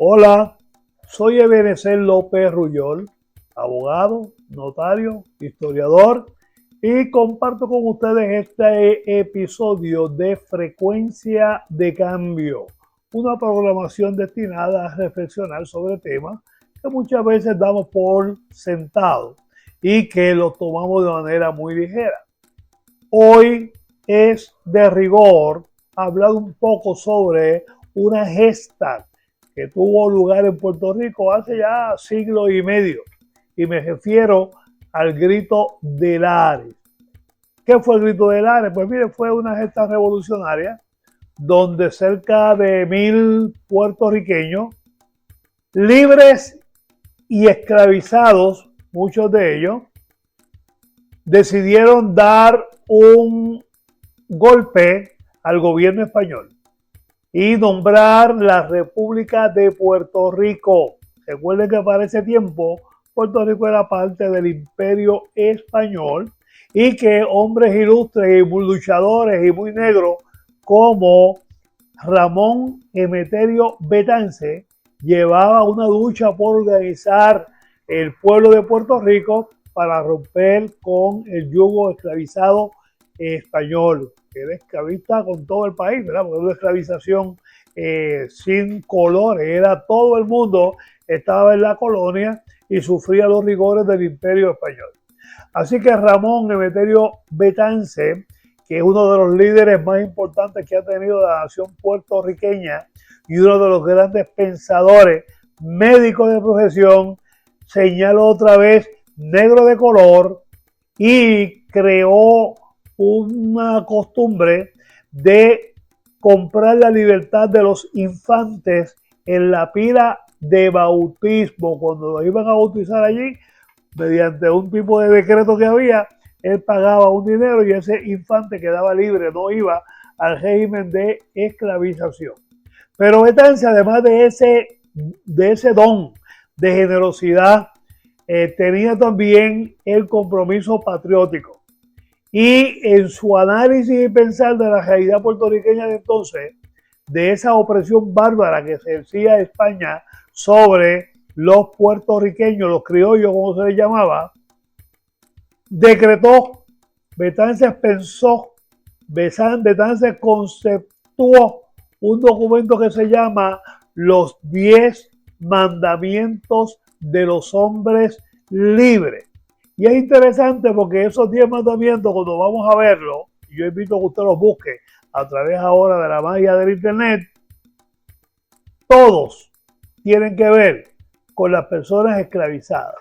Hola, soy Ebenezer López Rullol, abogado, notario, historiador y comparto con ustedes este episodio de Frecuencia de Cambio, una programación destinada a reflexionar sobre temas que muchas veces damos por sentado y que los tomamos de manera muy ligera. Hoy es de rigor hablar un poco sobre una gesta que tuvo lugar en Puerto Rico hace ya siglo y medio, y me refiero al Grito de Lares. ¿Qué fue el Grito de Lares? Pues mire, fue una gesta revolucionaria donde cerca de 1000 puertorriqueños, libres y esclavizados, muchos de ellos, decidieron dar un golpe al gobierno español y nombrar la República de Puerto Rico. Recuerden que para ese tiempo Puerto Rico era parte del Imperio Español y que hombres ilustres y muy luchadores y muy negros como Ramón Emeterio Betance llevaba una lucha por organizar el pueblo de Puerto Rico para romper con el yugo esclavizado español, que era esclavista con todo el país, ¿verdad? Porque era una esclavización sin colores, era todo el mundo estaba en la colonia y sufría los rigores del Imperio Español. Así que Ramón Emeterio Betance, que es uno de los líderes más importantes que ha tenido la nación puertorriqueña y uno de los grandes pensadores médicos de profesión, señaló otra vez negro de color y creó una costumbre de comprar la libertad de los infantes en la pila de bautismo. Cuando los iban a bautizar allí, mediante un tipo de decreto que había, él pagaba un dinero y ese infante quedaba libre, no iba al régimen de esclavización. Pero Betance, además de ese don de generosidad, tenía también el compromiso patriótico. Y en su análisis y pensar de la realidad puertorriqueña de entonces, de esa opresión bárbara que ejercía España sobre los puertorriqueños, los criollos como se les llamaba, decretó, Betance pensó, Betance conceptuó un documento que se llama Los 10 Mandamientos de los Hombres Libres. Y es interesante porque esos 10 mandamientos, cuando vamos a verlo, yo invito a que usted los busque a través ahora de la magia del internet, todos tienen que ver con las personas esclavizadas.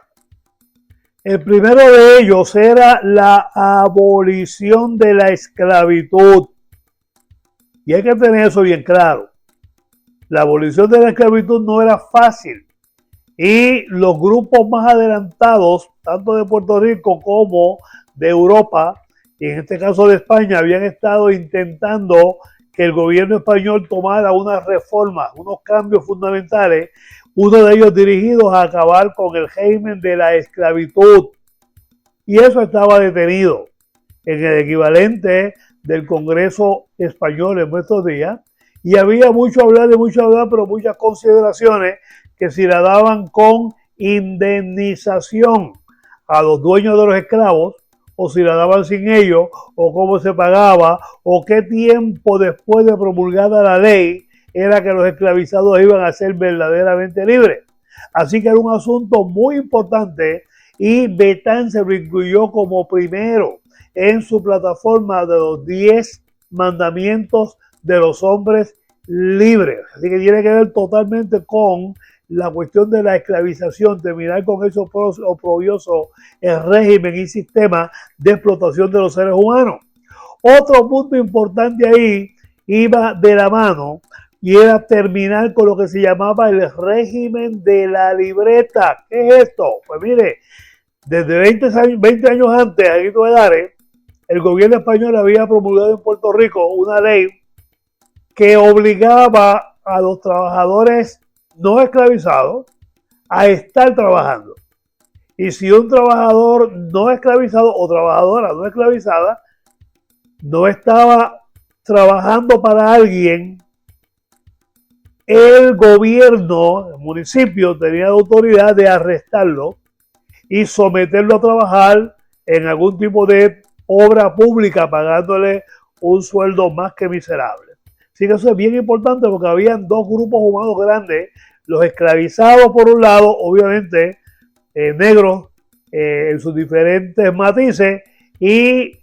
El primero de ellos era la abolición de la esclavitud. Y hay que tener eso bien claro. La abolición de la esclavitud no era fácil. Y los grupos más adelantados, tanto de Puerto Rico como de Europa, y en este caso de España, habían estado intentando que el gobierno español tomara unas reformas, unos cambios fundamentales, uno de ellos dirigidos a acabar con el régimen de la esclavitud. Y eso estaba detenido en el equivalente del Congreso español en nuestros días. Y había mucho hablar, pero muchas consideraciones que si la daban con indemnización a los dueños de los esclavos, o si la daban sin ellos, o cómo se pagaba, o qué tiempo después de promulgada la ley era que los esclavizados iban a ser verdaderamente libres. Así que era un asunto muy importante y Betance lo incluyó como primero en su plataforma de los 10 mandamientos de los hombres libres. Así que tiene que ver totalmente con la cuestión de la esclavización, terminar con eso oprobioso el régimen y sistema de explotación de los seres humanos. Otro punto importante ahí iba de la mano y era terminar con lo que se llamaba el régimen de la libreta. ¿Qué es esto? Pues mire, desde 20 años antes, a Grito de Lares, el gobierno español había promulgado en Puerto Rico una ley que obligaba a los trabajadores no esclavizados a estar trabajando. Y si un trabajador no esclavizado o trabajadora no esclavizada no estaba trabajando para alguien, el gobierno, el municipio, tenía la autoridad de arrestarlo y someterlo a trabajar en algún tipo de obra pública, pagándole un sueldo más que miserable. Así que eso es bien importante porque habían dos grupos humanos grandes, los esclavizados por un lado, obviamente negros en sus diferentes matices, y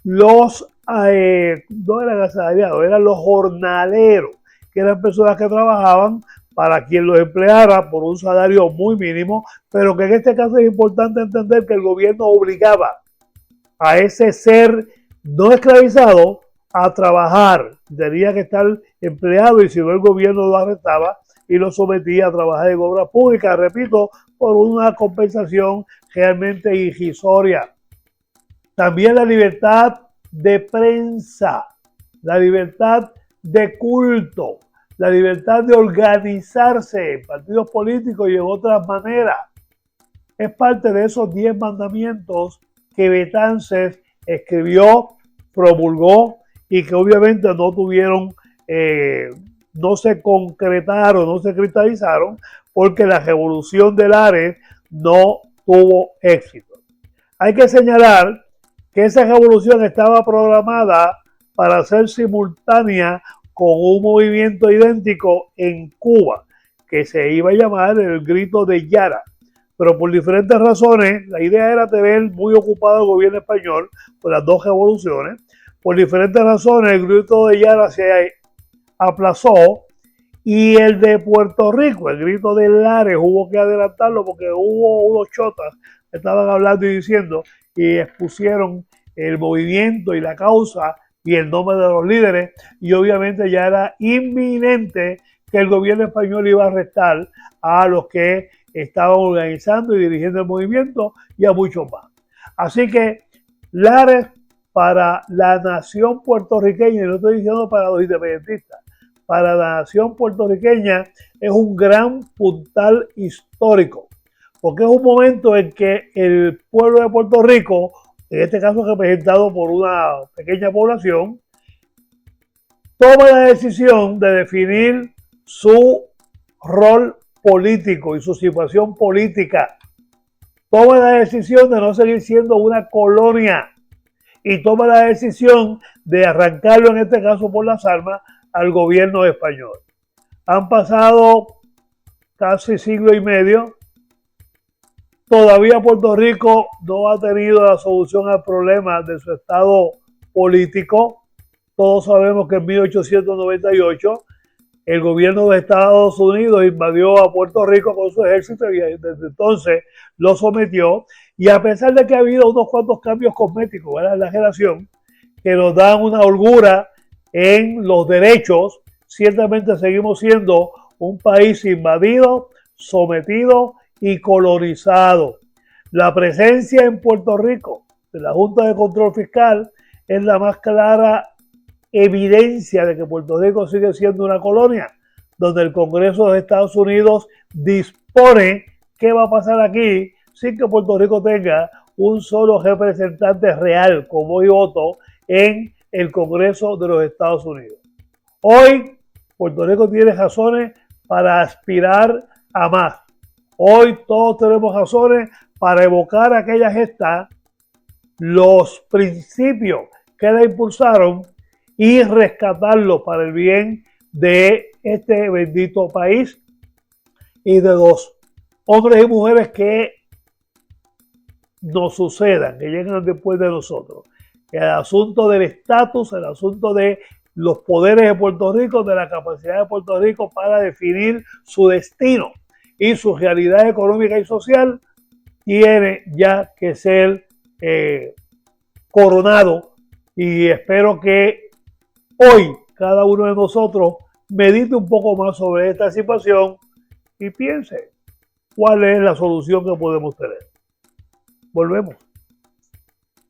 los, no eran asalariados, eran los jornaleros, que eran personas que trabajaban para quien los empleara por un salario muy mínimo, pero que en este caso es importante entender que el gobierno obligaba a ese ser no esclavizado a trabajar. Tenía que estar empleado y si no el gobierno lo arrestaba y lo sometía a trabajar en obras públicas, repito, por una compensación realmente irrisoria. También la libertad de prensa, la libertad de culto, la libertad de organizarse en partidos políticos y en otras maneras. Es parte de esos 10 mandamientos que Betances escribió, promulgó y que obviamente no tuvieron, no se concretaron, no se cristalizaron porque la revolución de Lares no tuvo éxito. Hay que señalar que esa revolución estaba programada para ser simultánea con un movimiento idéntico en Cuba, que se iba a llamar el Grito de Yara. Pero por diferentes razones, la idea era tener muy ocupado el gobierno español por las dos revoluciones. Por diferentes razones, el Grito de Yara se aplazó y el de Puerto Rico, el Grito de Lares, hubo que adelantarlo porque hubo unos chotas que estaban hablando y diciendo y expusieron el movimiento y la causa y el nombre de los líderes, y obviamente ya era inminente que el gobierno español iba a arrestar a los que estaban organizando y dirigiendo el movimiento y a muchos más. Así que Lares para la nación puertorriqueña, y no estoy diciendo para los independentistas, para la nación puertorriqueña es un gran puntal histórico, porque es un momento en que el pueblo de Puerto Rico, en este caso representado por una pequeña población, toma la decisión de definir su rol político y su situación política. Toma la decisión de no seguir siendo una colonia y toma la decisión de arrancarlo, en este caso por las armas, al gobierno español. Han pasado casi siglo y medio. Todavía Puerto Rico no ha tenido la solución al problema de su estado político. Todos sabemos que en 1898 el gobierno de Estados Unidos invadió a Puerto Rico con su ejército y desde entonces lo sometió. Y a pesar de que ha habido unos cuantos cambios cosméticos, ¿verdad?, en la relación, que nos dan una holgura en los derechos, ciertamente seguimos siendo un país invadido, sometido y colonizado. La presencia en Puerto Rico de la Junta de Control Fiscal es la más clara evidencia de que Puerto Rico sigue siendo una colonia, donde el Congreso de Estados Unidos dispone qué va a pasar aquí sin que Puerto Rico tenga un solo representante real con voz y voto en el Congreso de los Estados Unidos. Hoy Puerto Rico tiene razones para aspirar a más. Hoy todos tenemos razones para evocar aquella gesta, los principios que la impulsaron y rescatarlo para el bien de este bendito país y de los hombres y mujeres que nos sucedan, que llegan después de nosotros. El asunto del estatus, el asunto de los poderes de Puerto Rico, de la capacidad de Puerto Rico para definir su destino y su realidad económica y social, tiene ya que ser coronado, y espero que hoy cada uno de nosotros medite un poco más sobre esta situación y piense cuál es la solución que podemos tener. Volvemos.